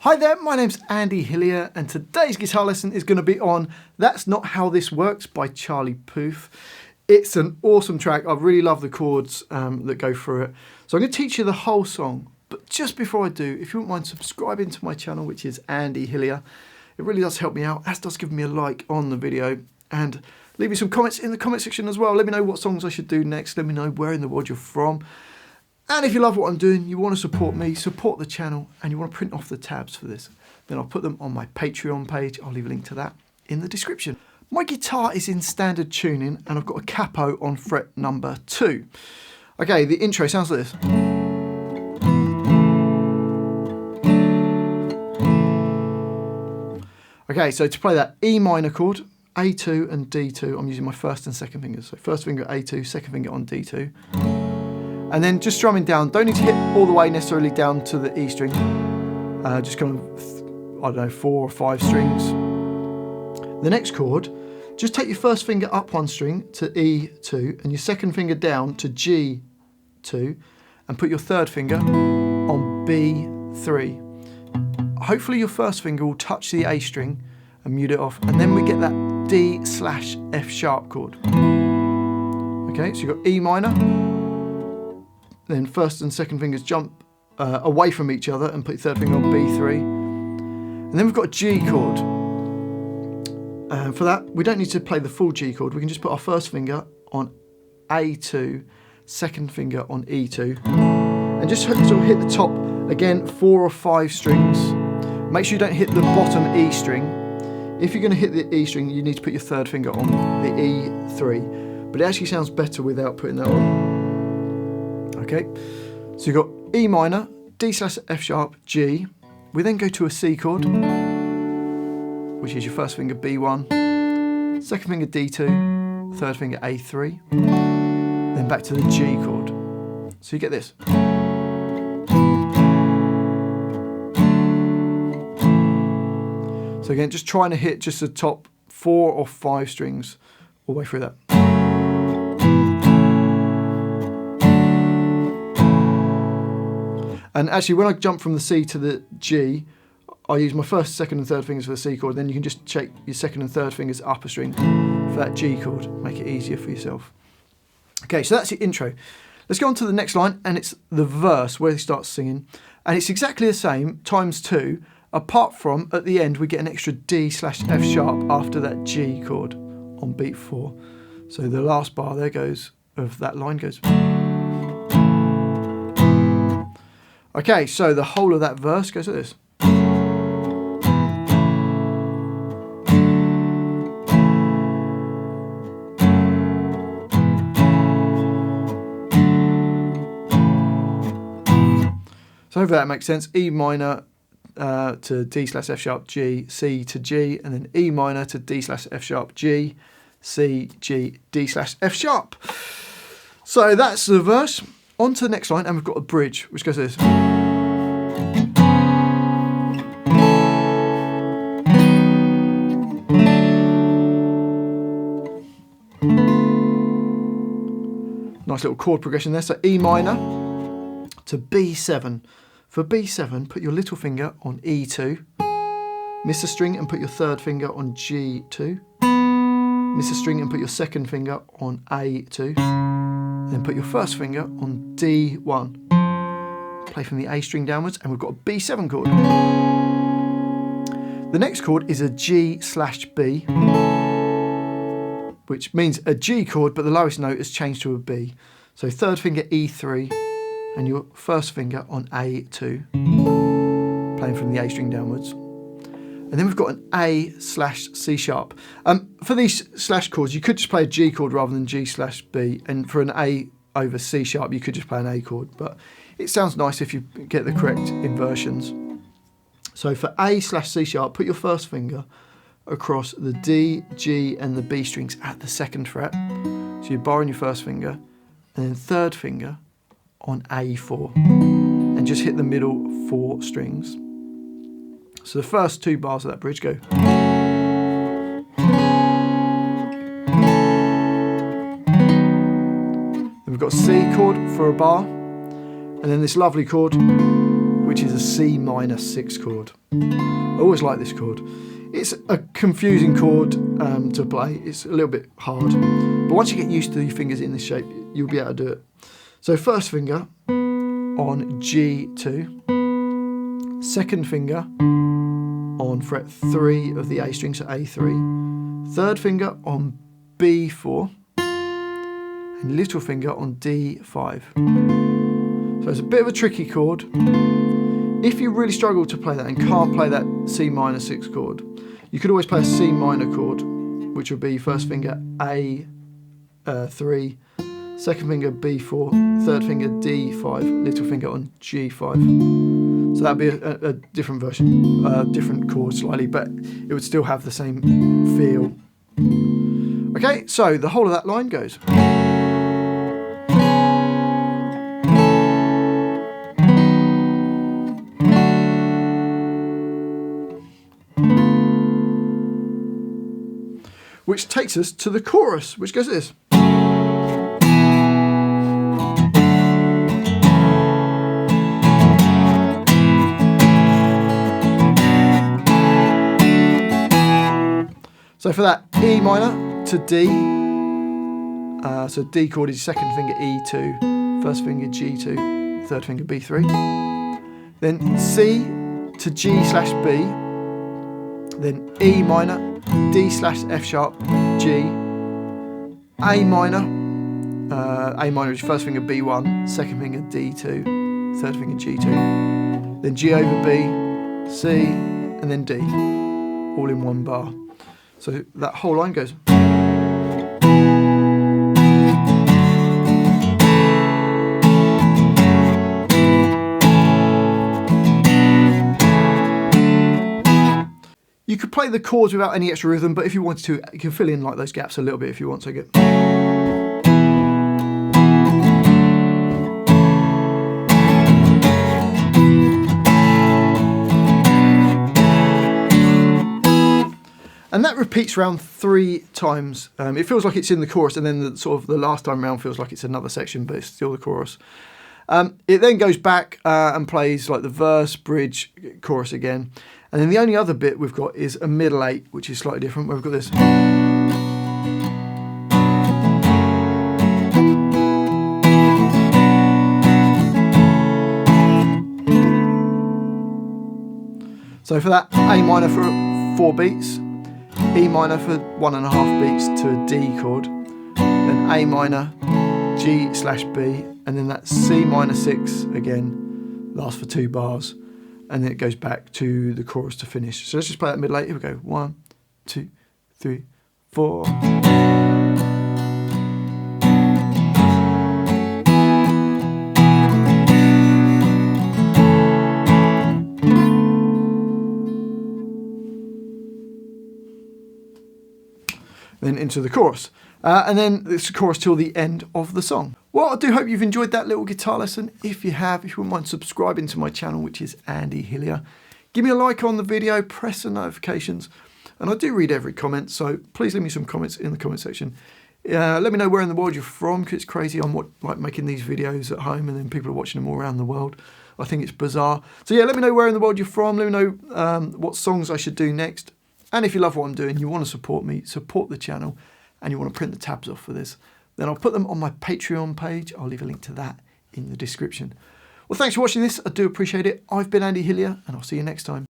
Hi there, my name's Andy Hillier and today's guitar lesson is going to be on That's Not How This Works by CHARLIE PUTH. It's an awesome track. I really love the chords that go through it. So I'm going to teach you the whole song, but just before I do, if you wouldn't mind subscribing to my channel, which is Andy Hillier, it really does help me out, as does giving me a like on the video, and leave me some comments in the comment section as well. Let me know what songs I should do next, let me know where in the world you're from. And if you love what I'm doing, you want to support me, support the channel, and you want to print off the tabs for this, then I'll put them on my Patreon page. I'll leave a link to that in the description. My guitar is in standard tuning, and I've got a capo on fret number 2. Okay, the intro sounds like this. Okay, so to play that E minor chord, A2 and D2, I'm using my first and second fingers. So first finger A2, second finger on D2. And then just strumming down, don't need to hit all the way necessarily down to the E string, just kind of, I don't know, 4 or 5 strings. The next chord, just take your first finger up 1 string to E2 and your second finger down to G2 and put your third finger on B3. Hopefully your first finger will touch the A string and mute it off, and then we get that D/F sharp chord. Okay, so you've got E minor, then first and second fingers jump away from each other and put your third finger on B3. And then we've got a G chord. For that, we don't need to play the full G chord. We can just put our first finger on A2, second finger on E2, and just sort of hit the top, again, 4 or 5 strings. Make sure you don't hit the bottom E string. If you're going to hit the E string, you need to put your third finger on the E3. But it actually sounds better without putting that on. Okay, so you've got E minor, D/F sharp, G. We then go to a C chord, which is your first finger B1, second finger D2, third finger A3, then back to the G chord. So you get this. So again, just trying to hit just the top 4 or 5 strings all the way through that. And actually, when I jump from the C to the G, I use my first, second and third fingers for the C chord. Then you can just shake your second and third fingers up a string for that G chord. Make it easier for yourself. Okay, so that's the intro. Let's go on to the next line, and it's the verse where he starts singing. And it's exactly the same, times 2, apart from at the end we get an extra D/F sharp after that G chord on beat 4. So the last bar there goes, of that line goes. Okay, so the whole of that verse goes like this. So hopefully that makes sense. E minor to D/F sharp, G, C to G, and then E minor to D/F sharp, G, C, G, D/F sharp. So that's the verse. On to the next line, and we've got a bridge, which goes like this. Nice little chord progression there. So E minor to B7. For B7, put your little finger on E2, miss a string and put your third finger on G2, miss a string and put your second finger on A2, then put your first finger on D1. Play from the A string downwards, and we've got a B7 chord. The next chord is a G/B, which means a G chord, but the lowest note is changed to a B. So third finger E3, and your first finger on A2, playing from the A string downwards. And then we've got an A/C sharp. For these slash chords, you could just play a G chord rather than G/B, and for an A over C sharp, you could just play an A chord, but it sounds nice if you get the correct inversions. So for A/C sharp, put your first finger across the D, G, and the B strings at the 2nd fret. So you're barring your first finger, and then third finger on A4, and just hit the middle 4 strings. So the first 2 bars of that bridge go. Then we've got C chord for a bar, and then this lovely chord, which is a C minor 6 chord. I always like this chord. It's a confusing chord to play. It's a little bit hard, but once you get used to your fingers in this shape, you'll be able to do it. So first finger on G2, second finger on fret 3 of the A string, so A3, third finger on B4, and little finger on D5. So it's a bit of a tricky chord. If you really struggle to play that and can't play that C minor 6 chord, you could always play a C minor chord, which would be first finger A3, second finger B4, third finger D5, little finger on G5. So that'd be a different version, different chord slightly, but it would still have the same feel. Okay, so the whole of that line goes. Which takes us to the chorus, which goes this. So for that, E minor to D, so D chord is second finger E2, first finger G2, third finger B3. Then C to G slash B, then E minor, D slash F sharp, G, A minor is first finger B1, second finger D2, third finger G2, then G over B, C, and then D, all in one bar. So that whole line goes. You could play the chords without any extra rhythm, but if you wanted to, you can fill in like those gaps a little bit if you want to get. And that repeats around 3 times. It feels like it's in the chorus, and then the last time round feels like it's another section, but it's still the chorus. It then goes back and plays like the verse, bridge, chorus again. And then the only other bit we've got is a middle 8, which is slightly different, where we've got this. So for that, A minor for 4 beats, E minor for 1.5 beats to a D chord, then A minor, G slash B, and then that C minor 6 again, lasts for 2 bars, and then it goes back to the chorus to finish. So let's just play that middle 8. Here we go. 1, 2, 3, 4. Then into the chorus. And then it's the chorus till the end of the song. Well, I do hope you've enjoyed that little guitar lesson. If you have, if you wouldn't mind subscribing to my channel, which is Andy Hillier, give me a like on the video, press the notifications, and I do read every comment, so please leave me some comments in the comment section. Let me know where in the world you're from, because it's crazy. I'm like making these videos at home and then people are watching them all around the world. I think it's bizarre. So yeah, let me know where in the world you're from. Let me know what songs I should do next. And if you love what I'm doing, you want to support me, support the channel, and you want to print the tabs off for this, then I'll put them on my Patreon page. I'll leave a link to that in the description. Well, thanks for watching this. I do appreciate it. I've been Andy Hillier, and I'll see you next time.